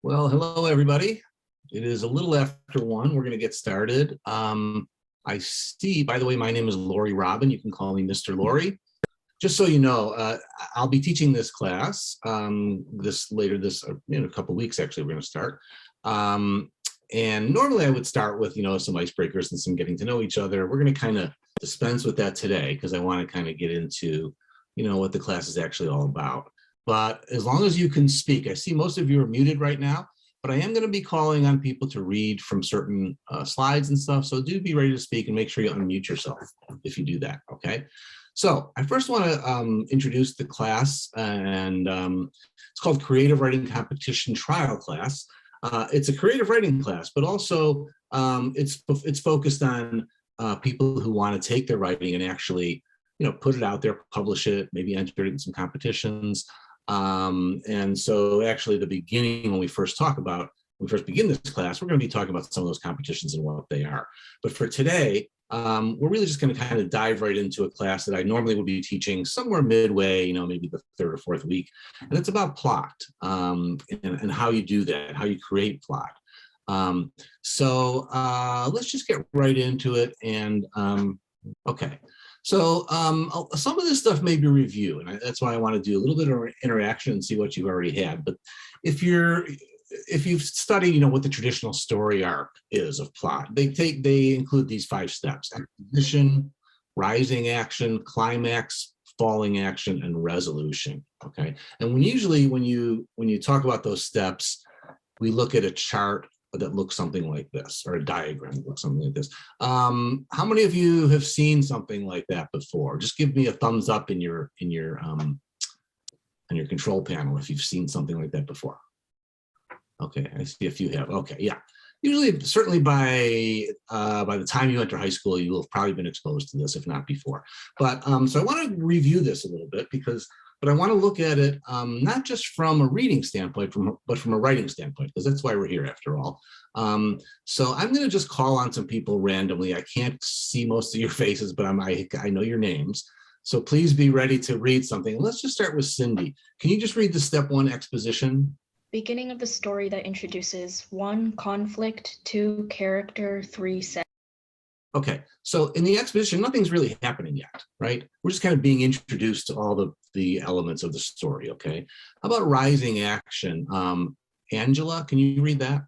Well, hello, everybody. It is a little after 1. We're going to get started. I see, by the way, my name is Lori Robin. You can call me Mr. Lori. Just so you know, I'll be teaching this class in a couple of weeks, actually, we're going to start. And normally I would start with, some icebreakers and some getting to know each other. We're going to kind of dispense with that today because I want to kind of get into, what the class is actually all about. But as long as you can speak, I see most of you are muted right now, but I am going to be calling on people to read from certain slides and stuff. So do be ready to speak and make sure you unmute yourself if you do that, okay? So I first want to introduce the class, and it's called Creative Writing Competition Trial Class. It's a creative writing class, but also it's focused on people who want to take their writing and actually, put it out there, publish it, maybe enter it in some competitions. And so actually the beginning, when we first begin this class, we're going to be talking about some of those competitions and what they are. But for today, we're really just going to kind of dive right into a class that I normally would be teaching somewhere midway, maybe the 3rd or 4th week. And it's about plot and how you do that, how you create plot. So let's just get right into it. And okay. So some of this stuff may be review, and that's why I want to do a little bit of interaction and see what you've already had. But if you've studied, what the traditional story arc is of plot, they include these 5 steps: exposition, rising action, climax, falling action, and resolution. Okay, and when you talk about those steps, we look at a chart that looks something like this, or a diagram that looks something like this. How many of you have seen something like that before? Just give me a thumbs up in your control panel if you've seen something like that before. Okay, I see a few have. Okay, yeah. Usually, certainly by the time you enter high school, you will have probably been exposed to this, if not before. But so I want to review this a little bit but I want to look at it not just from a reading standpoint, but from a writing standpoint, because that's why we're here after all. So I'm going to just call on some people randomly. I can't see most of your faces, but I know your names. So please be ready to read something. Let's just start with Cindy. Can you just read the step 1 exposition? Beginning of the story that introduces 1, conflict, 2, character, 3, set. Okay, so in the exposition, nothing's really happening yet, right? We're just kind of being introduced to all the elements of the story, okay? How about rising action? Angela, can you read that?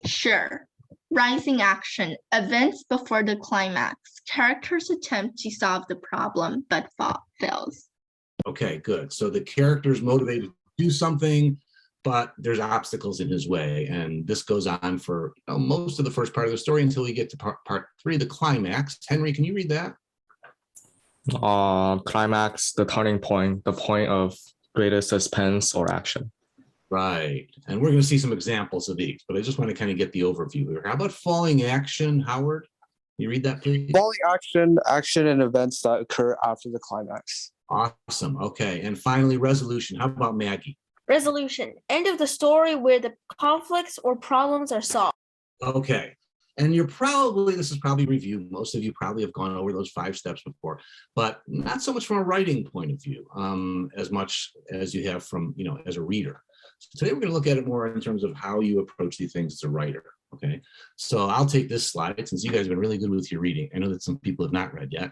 Sure. Rising action, events before the climax. Characters attempt to solve the problem, but fails. Okay, good. So the character's motivated to do something, but there's obstacles in his way. And this goes on for most of the first part of the story until we get to part 3, the climax. Henry, can you read that? Climax, the turning point, the point of greatest suspense or action. Right. And we're going to see some examples of these, but I just want to kind of get the overview here. How about falling action, Howard? Can you read that, please? Falling action and events that occur after the climax. Awesome. Okay. And finally, resolution. How about Maggie? Resolution, end of the story where the conflicts or problems are solved. Okay. And this is probably review. Most of you probably have gone over those 5 steps before, but not so much from a writing point of view, as much as you have from, as a reader. So today we're going to look at it more in terms of how you approach these things as a writer. Okay. So I'll take this slide since you guys have been really good with your reading. I know that some people have not read yet,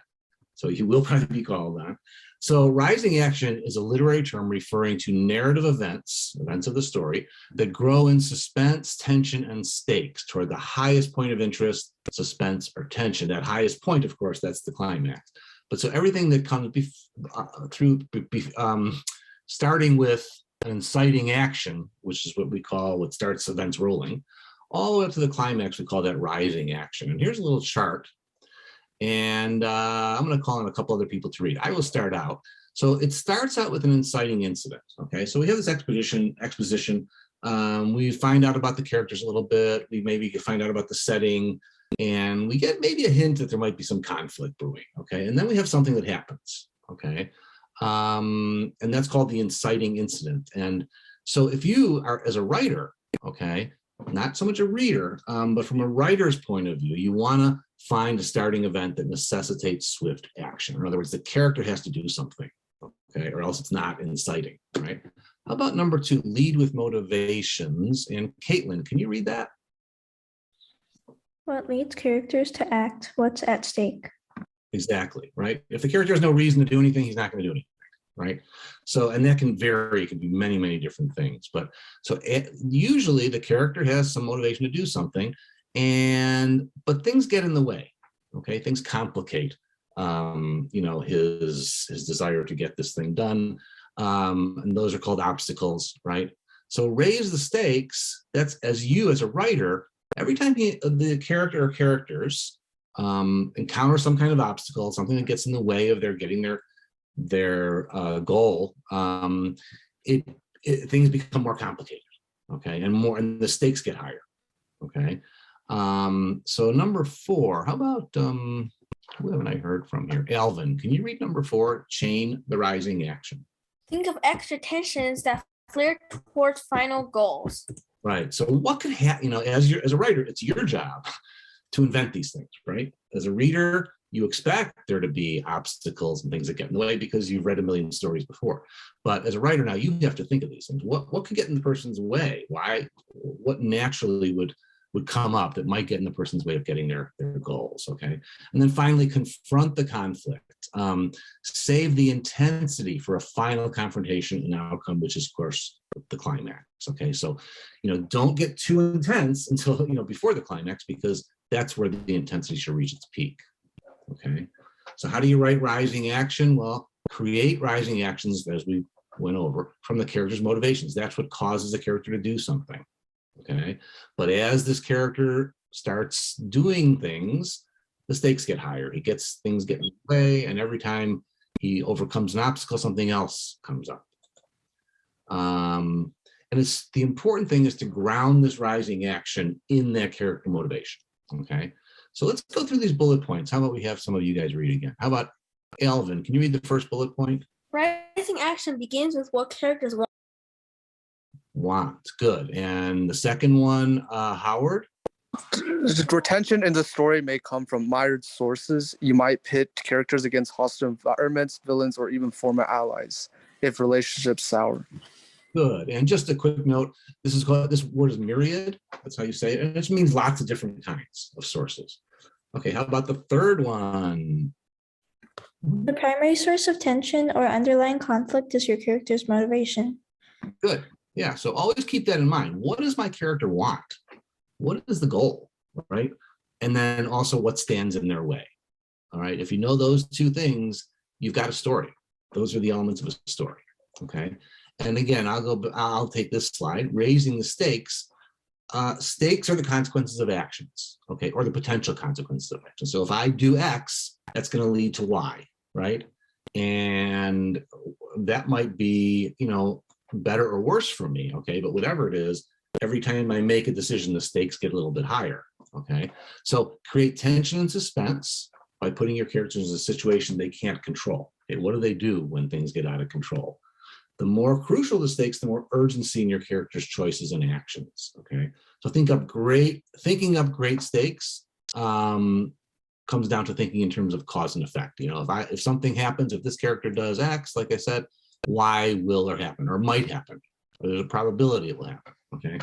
so you will probably be called on. So rising action is a literary term referring to narrative events of the story that grow in suspense, tension, and stakes toward the highest point of interest, suspense, or tension. That highest point, of course, that's the climax. But so everything that comes starting with an inciting action, which is what starts events rolling, all the way up to the climax, we call that rising action. And here's a little chart. And I'm going to call on a couple other people to read. I will start out. So it starts out with an inciting incident. Okay, so we have this exposition. We find out about the characters a little bit. We maybe find out about the setting, and we get maybe a hint that there might be some conflict brewing. Okay, and then we have something that happens. Okay, and that's called the inciting incident. And so if you are, as a writer, okay, not so much a reader, but from a writer's point of view, you want to find a starting event that necessitates swift action. In other words, the character has to do something, okay, or else it's not inciting, right? How about number 2, lead with motivations? And Caitlin, can you read that? What leads characters to act? What's at stake? Exactly, right? If the character has no reason to do anything, he's not going to do anything, right? So, and that can vary. It can be many, many different things. But so usually the character has some motivation to do something, but things get in the way. Okay, things complicate, his desire to get this thing done, and those are called obstacles, right? So raise the stakes. That's as a writer, every time the character or characters encounter some kind of obstacle, something that gets in the way of their getting their goal, things become more complicated, okay, and the stakes get higher, okay. So number 4, how about who haven't I heard from here? Alvin, can you read number 4? Chain the rising action. Think of extra tensions that flare towards final goals. Right. So what could happen? As a writer, it's your job to invent these things, right? As a reader, you expect there to be obstacles and things that get in the way because you've read a million stories before. But as a writer now, you have to think of these things. What could get in the person's way? Why? What naturally would come up that might get in the person's way of getting their goals, okay? And then finally, confront the conflict. Save the intensity for a final confrontation and outcome, which is, of course, the climax, okay? So, don't get too intense until, before the climax, because that's where the intensity should reach its peak, okay? So how do you write rising action? Well, create rising actions, as we went over, from the character's motivations. That's what causes a character to do something, okay? But as this character starts doing things, the stakes get higher. Things get in the way, and every time he overcomes an obstacle, something else comes up. And the important thing is to ground this rising action in that character motivation, okay? So let's go through these bullet points. How about we have some of you guys read again? How about Alvin? Can you read the first bullet point? Rising action begins with what characters Want. Good. And the second one, Howard? Retention in the story may come from mired sources. You might pit characters against hostile environments, villains, or even former allies if relationships sour. Good. And just a quick note, this word is myriad. That's how you say it. And it means lots of different kinds of sources. Okay, how about the third one? The primary source of tension or underlying conflict is your character's motivation. Good. Yeah, so always keep that in mind. What does my character want? What is the goal, right? And then also what stands in their way, all right? If you know those two things, you've got a story. Those are the elements of a story, okay? And again, I'll take this slide, raising the stakes. Stakes are the consequences of actions, okay? Or the potential consequences of actions. So if I do X, that's gonna lead to Y, right? And that might be, better or worse for me, okay? But whatever it is, every time I make a decision, the stakes get a little bit higher, okay? So create tension and suspense by putting your characters in a situation they can't control. Okay, what do they do when things get out of control? The more crucial the stakes, the more urgency in your character's choices and actions, okay? So thinking up great stakes comes down to thinking in terms of cause and effect. If something happens, if this character does X, like I said, Y will or happen or might happen, or there's a probability it will happen, okay?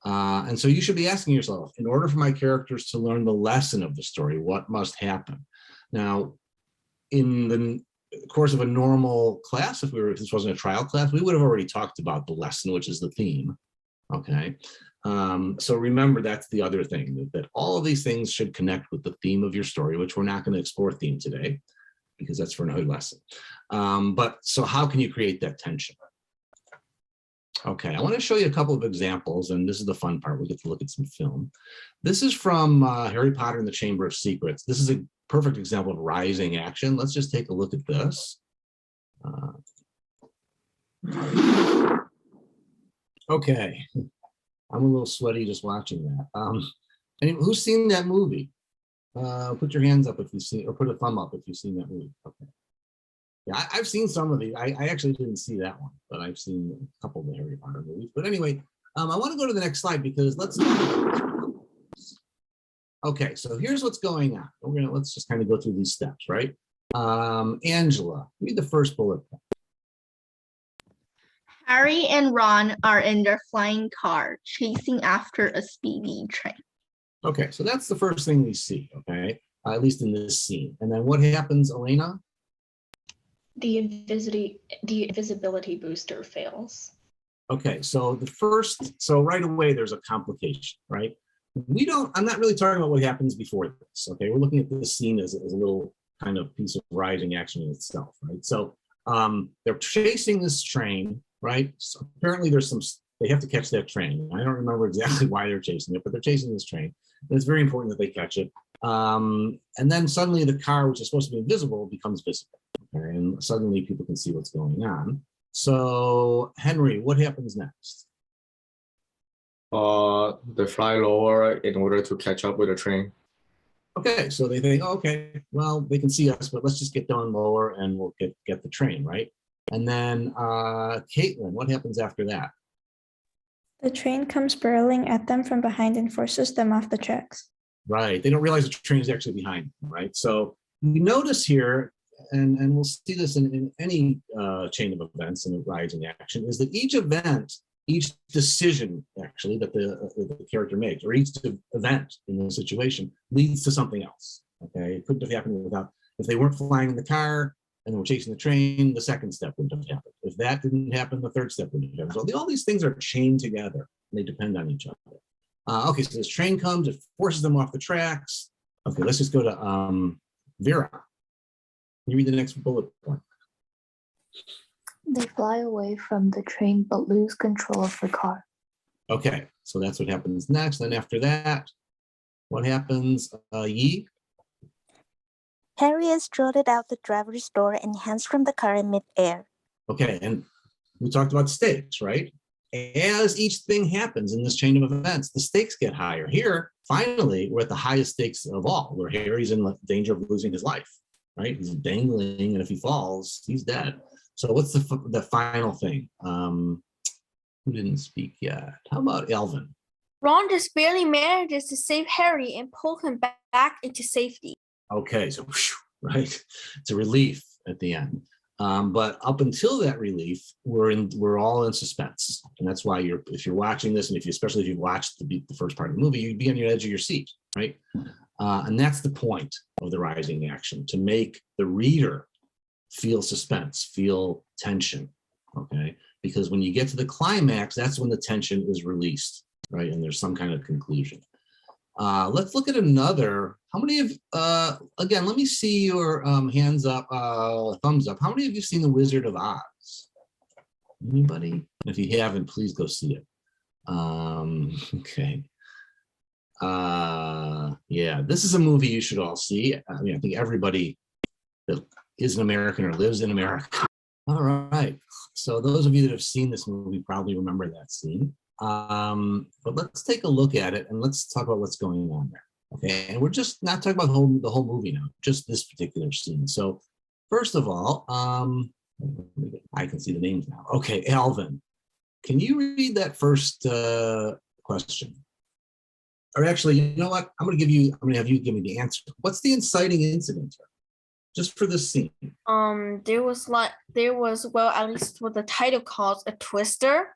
And so you should be asking yourself, in order for my characters to learn the lesson of the story, what must happen? Now, in the course of a normal class, if this wasn't a trial class, we would have already talked about the lesson, which is the theme, okay? So remember, that's the other thing, that all of these things should connect with the theme of your story, which we're not going to explore theme today, because that's for another lesson. But so how can you create that tension? Okay, I want to show you a couple of examples, and this is the fun part. We get to look at some film. This is from Harry Potter and the Chamber of Secrets. This is a perfect example of rising action. Let's just take a look at this. Okay, I'm a little sweaty just watching that. Who's seen that movie? Put your hands up if you've seen, or put a thumb up if you've seen that movie. Okay. Yeah, I've seen some of these. I actually didn't see that one, but I've seen a couple of the Harry Potter movies. But anyway, I want to go to the next slide because let's. Okay, so here's what's going on. Let's just kind of go through these steps, right? Angela, read the first bullet point. Harry and Ron are in their flying car chasing after a speeding train. Okay, so that's the first thing we see, okay? At least in this scene. And then what happens, Elena? The invisibility booster fails. Okay, so right away there's a complication, right? I'm not really talking about what happens before this, okay? We're looking at this scene as a little kind of piece of rising action in itself, right? So they're chasing this train, right? So apparently they have to catch that train. I don't remember exactly why they're chasing it, but they're chasing this train. And it's very important that they catch it. And then suddenly the car, which is supposed to be invisible, becomes visible. Okay? And suddenly people can see what's going on. So Henry, what happens next? They fly lower in order to catch up with the train. Okay, so they think, okay, well, they can see us, but let's just get down lower and we'll get the train, right? And then Caitlin, what happens after that? The train comes barreling at them from behind and forces them off the tracks. Right, they don't realize the train is actually behind them, right? So you notice here, and we'll see this in any chain of events in a rising action, is that each event, each decision actually that the character makes, or each event in the situation leads to something else. Okay, it couldn't have happened if they weren't flying in the car and they were chasing the train, the second step wouldn't have happened. If that didn't happen, the third step wouldn't have happened. So all these things are chained together and they depend on each other. Okay, so this train comes, it forces them off the tracks. Okay, let's just go to Vera. Can you read the next bullet point? They fly away from the train but lose control of the car. Okay, so that's what happens next. Then after that, what happens, Yi? Harry is jolted out the driver's door and hands from the car in midair. Okay, and we talked about stakes, right? As each thing happens in this chain of events, the stakes get higher. Here, finally, we're at the highest stakes of all, where Harry's in danger of losing his life, right? He's dangling, and if he falls, he's dead. So what's the final thing? Who didn't speak yet? How about Elvin? Ron just barely manages to save Harry and pull him back into safety. Okay, so right, it's a relief at the end. But up until that relief, we're all in suspense, and that's why if you're watching this, and especially if you've watched the first part of the movie, you'd be on your edge of your seat, right? And that's the point of the rising action, to make the reader feel suspense, feel tension, okay? Because when you get to the climax, that's when the tension is released, right? And there's some kind of conclusion. Let's look at another. How many of, again, let me see your hands up, thumbs up. How many of you seen The Wizard of Oz? Anybody? If you haven't, please go see it. Okay. Yeah, this is a movie you should all see. I mean, I think everybody that is an American or lives in America. All right. So those of you that have seen this movie probably remember that scene. But let's take a look at it and let's talk about what's going on there. Okay, and we're just not talking about the whole movie now, just this particular scene. So first of all, I can see the names now. Okay, Alvin, can you read that first question? Or actually, you know what? I'm gonna have you give me the answer. What's the inciting incident here? Just for this scene. There was well, at least what the title calls, a twister.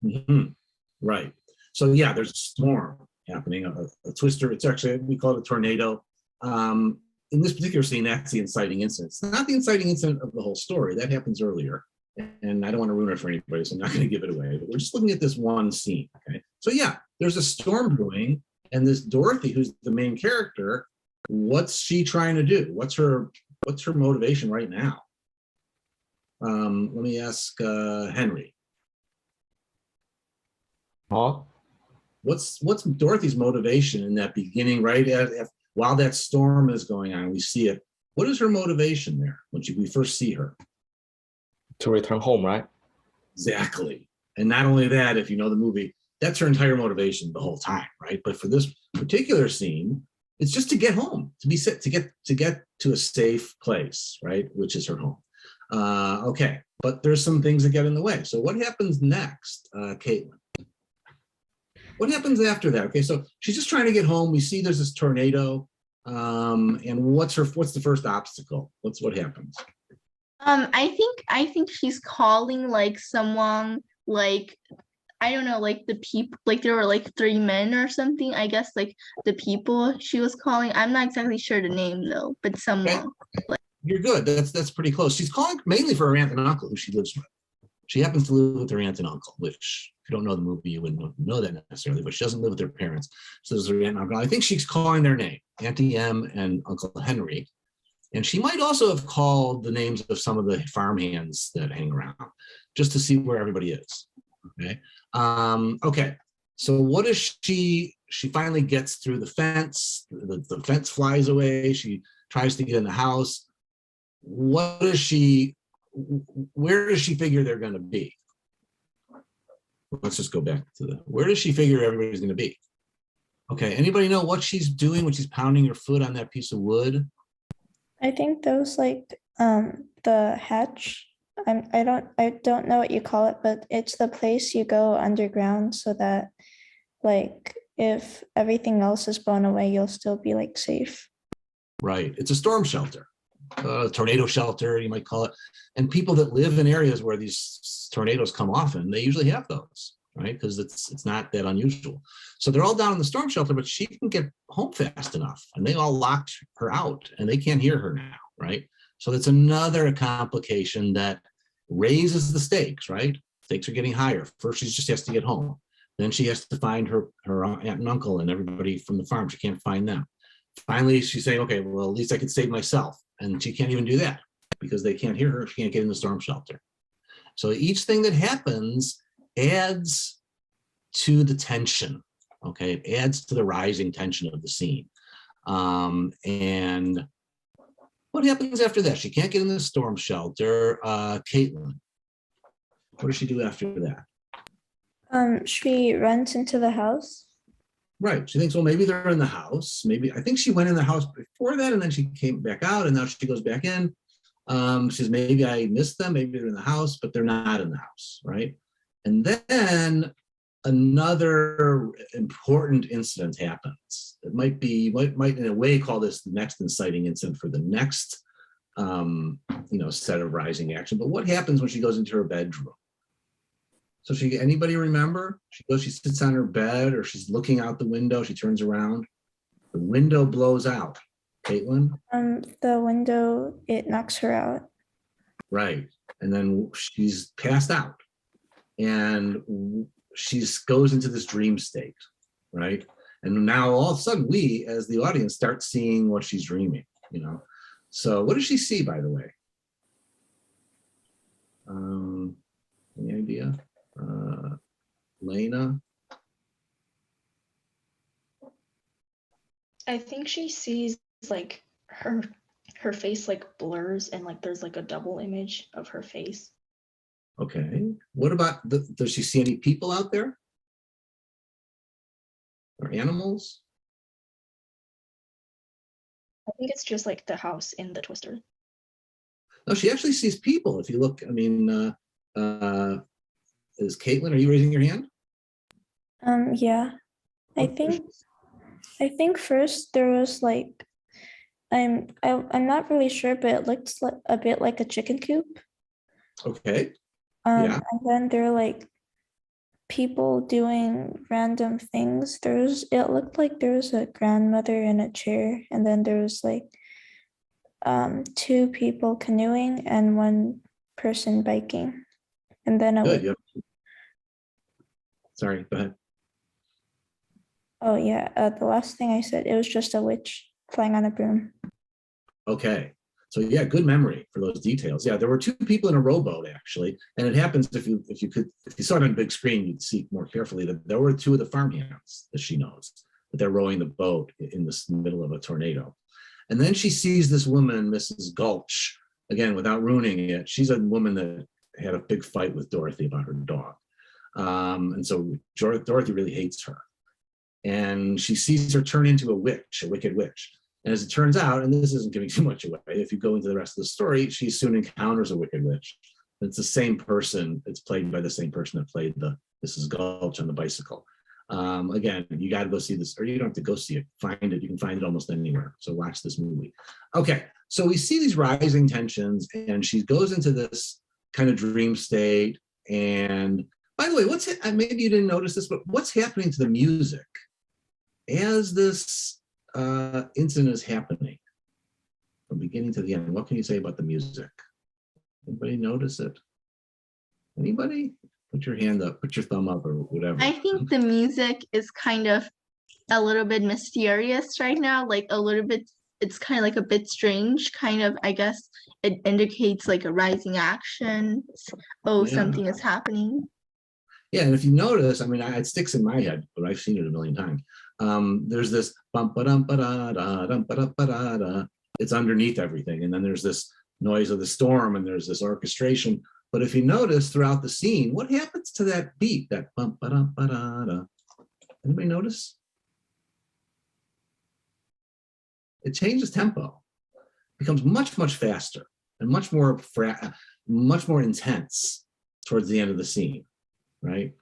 Mm-hmm. Right. So yeah, there's a storm happening, a twister. It's actually, we call it a tornado. In this particular scene, that's the inciting incident. It's not the inciting incident of the whole story. That happens earlier. And I don't want to ruin it for anybody, so I'm not going to give it away. But we're just looking at this one scene. Okay. So yeah, there's a storm brewing, and this Dorothy, who's the main character, what's she trying to do? What's her motivation right now? Let me ask Henry. Huh? What's Dorothy's motivation in that beginning, right? While that storm is going on, we see it. What is her motivation there when we first see her? To return home, right? Exactly. And not only that, if you know the movie, that's her entire motivation the whole time, right? But for this particular scene, it's just to get home, to get to a safe place, right? Which is her home. Okay, but there's some things that get in the way. So what happens next, Caitlin? What happens after that? Okay, so she's just trying to get home. We see there's this tornado, and what's the first obstacle? What happens? I think she's calling like someone like, I don't know, like the people, like there were like 3 men or something. I guess like the people she was calling. I'm not exactly sure the name though, but someone. You're good. That's pretty close. She's calling mainly for her aunt and uncle who she lives with. She happens to live with her aunt and uncle, which if you don't know the movie, you wouldn't know that necessarily, but she doesn't live with her parents. So there's her aunt and uncle. I think she's calling their name, Auntie M and Uncle Henry. And she might also have called the names of some of the farmhands that hang around just to see where everybody is. Okay. Okay. So what is she finally gets through the fence. The fence flies away. She tries to get in the house. Where does she figure they're going to be? Let's just go back to where does she figure everybody's going to be? Okay. Anybody know what she's doing when she's pounding her foot on that piece of wood? I think those like the hatch. I don't know what you call it, but it's the place you go underground so that like if everything else is blown away, you'll still be like safe. Right. It's a storm shelter, tornado shelter, you might call it. And people that live in areas where these tornadoes come often, they usually have those, right? Because it's not that unusual. So they're all down in the storm shelter, but she can get home fast enough. And they all locked her out and they can't hear her now, right? So that's another complication that raises the stakes, right? Stakes are getting higher. First, she just has to get home. Then she has to find her aunt and uncle and everybody from the farm. She can't find them. Finally, she's saying, okay, well, at least I could save myself. And she can't even do that because they can't hear her. She can't get in the storm shelter. So each thing that happens adds to the tension. Okay, it adds to the rising tension of the scene. And what happens after that? She can't get in the storm shelter. Caitlin, what does she do after that? She runs into the house. Right. She thinks, well, maybe they're in the house. Maybe I think she went in the house before that, and then she came back out, and now she goes back in. She says, maybe I missed them. Maybe they're in the house, but they're not in the house, right? And then another important incident happens. It might be, might in a way call this the next inciting incident for the next, set of rising action. But what happens when she goes into her bedroom? So anybody remember? She sits on her bed or she's looking out the window. She turns around. The window blows out. Caitlin? The window, it knocks her out. Right. And then she's passed out. And she goes into this dream state, right? And now all of a sudden we, as the audience, start seeing what she's dreaming, So what does she see, by the way? Any idea? Lena? I think she sees like her face like blurs and like there's like a double image of her face. Okay. What about, does she see any people out there? Or animals? I think it's just like the house in the Twister. No, she actually sees people. If you look, is Caitlin, are you raising your hand? Yeah. I think first there was like I'm not really sure, but it looks like a bit like a chicken coop. Okay. Yeah. And then there are like people doing random things. It looked like there was a grandmother in a chair, and then there was like 2 people canoeing and 1 person biking. And then Good. Yep. Sorry, go ahead. Oh yeah, the last thing I said, it was just a witch flying on a broom. Okay. So yeah, good memory for those details. Yeah, there were 2 people in a rowboat actually, and it happens if you saw it on big screen, you'd see more carefully that there were 2 of the farmhands that she knows that they're rowing the boat in the middle of a tornado, and then she sees this woman, Mrs. Gulch, again without ruining it. She's a woman that had a big fight with Dorothy about her dog, and so Dorothy really hates her, and she sees her turn into a wicked witch. And as it turns out, and this isn't giving too much away, if you go into the rest of the story, she soon encounters a wicked witch. It's the same person. It's played by the same person that played the Mrs. Gulch on the bicycle. Again, you got to go see this, or you don't have to go see it. Find it. You can find it almost anywhere. So watch this movie. Okay, so we see these rising tensions, and she goes into this kind of dream state, and By the way, maybe you didn't notice this, but what's happening to the music as this incident is happening from beginning to the end? What can you say about the music? Anybody notice it? Anybody? Put your hand up, put your thumb up or whatever. I think the music is kind of a little bit mysterious right now, like a little bit, it's kind of like a bit strange, kind of, I guess it indicates like a rising action. Oh, Yeah. something is happening. Yeah, and if you notice, I mean, it sticks in my head, but I've seen it a million times. There's this bump ba dum ba da da dum ba da ba da da. It's underneath everything, and then there's this noise of the storm, and there's this orchestration. But if you notice throughout the scene, what happens to that beat, that bump ba dum ba da da? Anybody notice? It changes tempo, becomes much faster and much more intense towards the end of the scene. Right?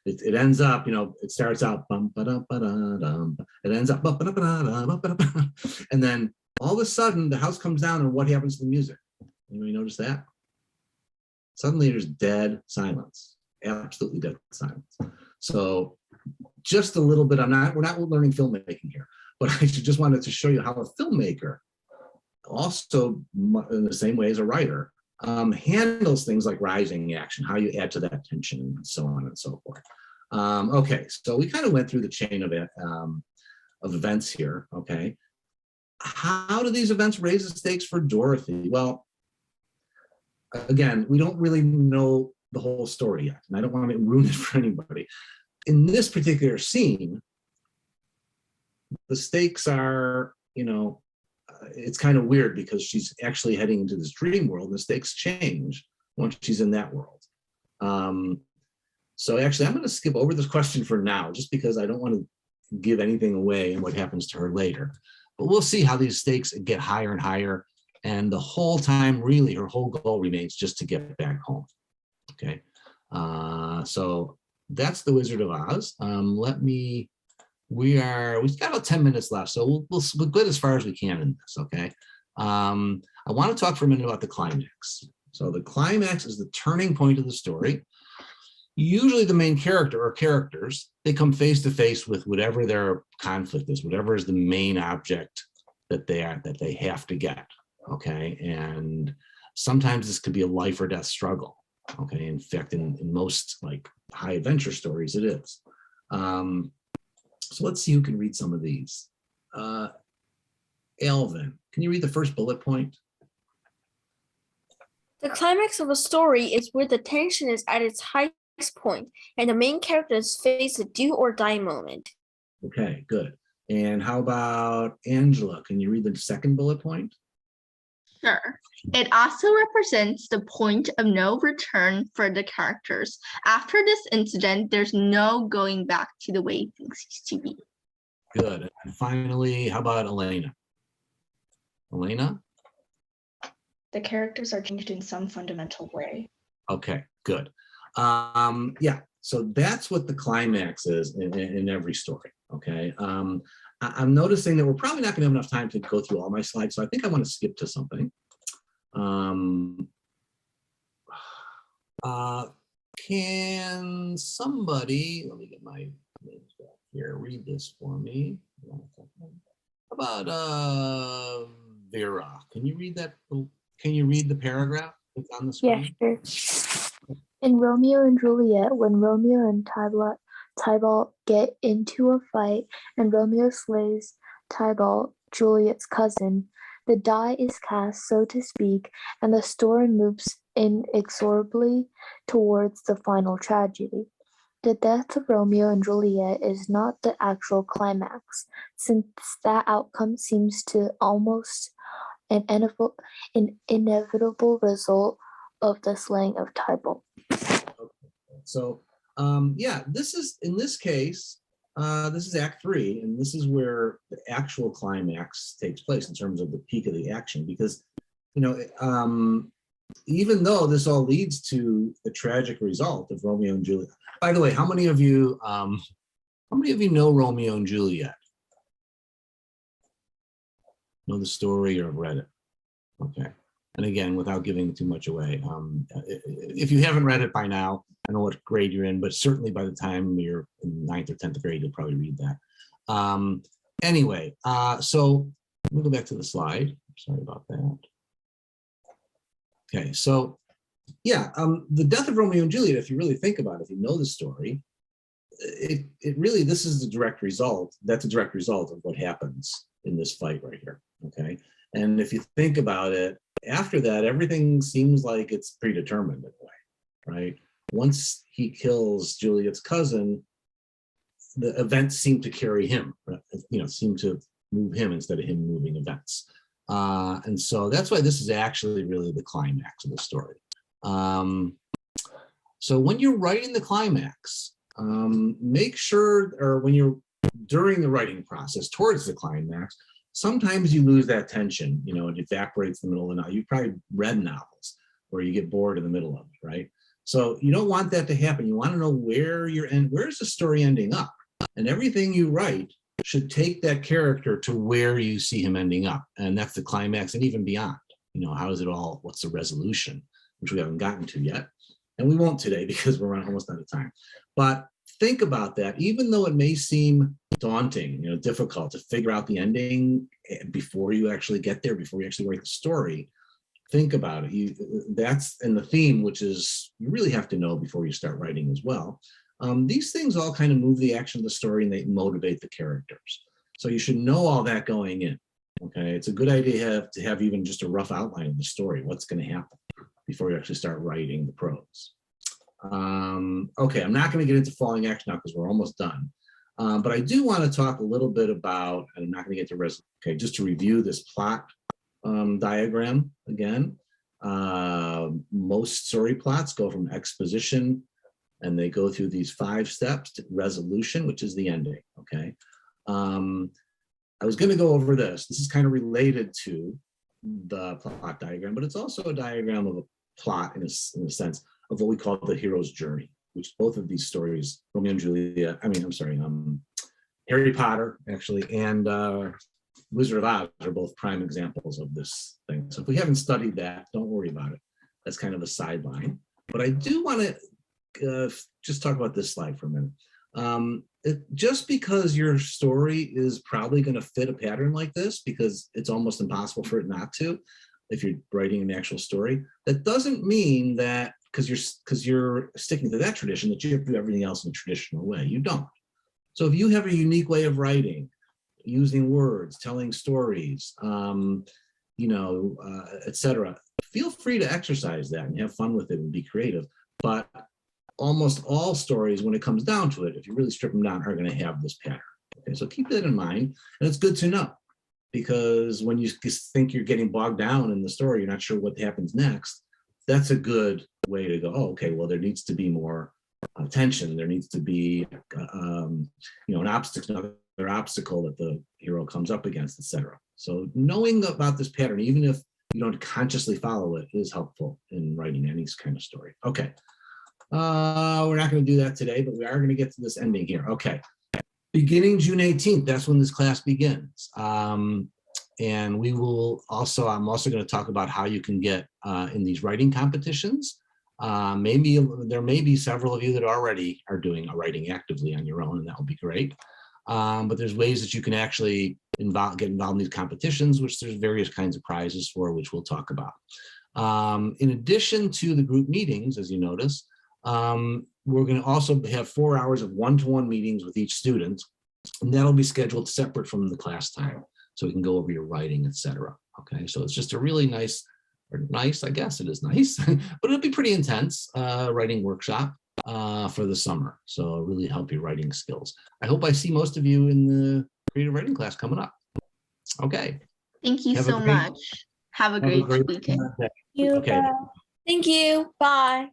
It ends up, it starts out bum ba dum ba da dum. It ends up bum ba da ba da bum ba da ba. And then all of a sudden the house comes down, and what happens to the music? Anybody notice that? Suddenly there's dead silence, absolutely dead silence. So just a little bit, we're not learning filmmaking here, but I just wanted to show you how a filmmaker, also in the same way as a writer, handles things like rising action, how you add to that tension, and so on and so forth. Okay, so we kind of went through the chain of events here. Okay, how do these events raise the stakes for Dorothy? Well, again, we don't really know the whole story yet, and I don't want to ruin it for anybody. In this particular scene, the stakes are, it's kind of weird because she's actually heading into this dream world, and the stakes change once she's in that world. So actually, I'm going to skip over this question for now, just because I don't want to give anything away and what happens to her later. But we'll see how these stakes get higher and higher. And the whole time, really, her whole goal remains just to get back home. Okay. So that's The Wizard of Oz. We've got about 10 minutes left, so we'll get as far as we can in this, okay? I want to talk for a minute about the climax. So the climax is the turning point of the story. Usually the main character or characters, they come face to face with whatever their conflict is, whatever is the main object that they have to get, okay? And sometimes this could be a life or death struggle, okay? In fact, in most like high adventure stories, it is. So let's see who can read some of these. Alvin, can you read the first bullet point? The climax of a story is where the tension is at its highest point and the main characters face a do or die moment. Okay, good. And how about Angela? Can you read the second bullet point? Sure. It also represents the point of no return for the characters. After this incident, there's no going back to the way things used to be. Good. And finally, how about Elena? Elena? The characters are changed in some fundamental way. Okay, good. Yeah, so that's what the climax is in every story, okay? I'm noticing that we're probably not gonna have enough time to go through all my slides, so I think I wanna skip to something. Can somebody, let me get my names back here, read this for me. How about Vera? Can you read that? Can you read the paragraph that's on the screen? Yeah, sure. In Romeo and Juliet, when Romeo and Tybalt get into a fight and Romeo slays Tybalt, Juliet's cousin, the die is cast, so to speak, and the story moves inexorably towards the final tragedy. The death of Romeo and Juliet is not the actual climax, since that outcome seems to almost an inevitable result of the slaying of Tybalt. So yeah, this is, in this case, this is Act 3, and this is where the actual climax takes place in terms of the peak of the action, because, even though this all leads to the tragic result of Romeo and Juliet. By the way, how many of you know Romeo and Juliet? Know the story or have read it? Okay. And again, without giving too much away, if you haven't read it by now, I don't know what grade you're in, but certainly by the time you're in 9th or 10th grade, you'll probably read that. Anyway, so let me go back to the slide. Sorry about that. Okay, so yeah, the death of Romeo and Juliet, if you really think about it, if you know the story, it really, this is the direct result. That's a direct result of what happens in this fight right here. Okay, and if you think about it, after that, everything seems like it's predetermined in a way, right? Once he kills Juliet's cousin, the events seem to carry him, seem to move him instead of him moving events. And so that's why this is actually really the climax of the story. So when you're writing the climax, make sure, or when you're during the writing process towards the climax, sometimes you lose that tension, it evaporates in the middle of the night. You've probably read novels where you get bored in the middle of it, right? So you don't want that to happen. You want to know where where's the story ending up? And everything you write should take that character to where you see him ending up. And that's the climax and even beyond. How is it all, what's the resolution, which we haven't gotten to yet. And we won't today because we're almost out of time. But think about that, even though it may seem daunting, difficult to figure out the ending before you actually get there, before you actually write the story, think about it. That's in the theme, which is you really have to know before you start writing as well. These things all kind of move the action of the story and they motivate the characters. So you should know all that going in. Okay, it's a good idea to have even just a rough outline of the story, what's going to happen before you actually start writing the prose. Okay, I'm not going to get into falling action now because we're almost done. But I do want to talk a little bit about, and I'm not going to get to okay, just to review this plot diagram again. Most story plots go from exposition and they go through these 5 steps to resolution, which is the ending, okay? I was going to go over this. This is kind of related to the plot diagram, but it's also a diagram of a plot in a sense of what we call the hero's journey, which both of these stories, Romeo and Juliet, Harry Potter, actually, and Wizard of Oz are both prime examples of this thing. So if we haven't studied that, don't worry about it. That's kind of a sideline. But I do want to just talk about this slide for a minute. Just because your story is probably going to fit a pattern like this, because it's almost impossible for it not to, if you're writing an actual story, that doesn't mean that because you're sticking to that tradition that you have to do everything else in a traditional way. You don't. So if you have a unique way of writing, using words, telling stories, etc., feel free to exercise that and have fun with it and be creative. But almost all stories, when it comes down to it, if you really strip them down, are going to have this pattern. Okay, so keep that in mind, and it's good to know, because when you think you're getting bogged down in the story, you're not sure what happens next. That's a good way to go. Oh, okay, well, there needs to be more tension. There needs to be, an obstacle, another obstacle that the hero comes up against, etc. So knowing about this pattern, even if you don't consciously follow it, is helpful in writing any kind of story. Okay. We're not going to do that today, but we are going to get to this ending here. Okay. Beginning June 18th, that's when this class begins. And we will also, I'm also going to talk about how you can get in these writing competitions. Maybe there may be several of you that already are doing writing actively on your own, and that will be great. But there's ways that you can actually get involved in these competitions, which there's various kinds of prizes for, which we'll talk about. In addition to the group meetings, as you notice, we're going to also have 4 hours of one-to-one meetings with each student, and that'll be scheduled separate from the class time, so we can go over your writing, etc. Okay, so it's just a really nice, I guess it is nice, but it'll be pretty intense writing workshop for the summer. So it'll really help your writing skills. I hope I see most of you in the creative writing class coming up. Okay. Thank you so much. Have a great weekend. Okay. Thank you. Bye.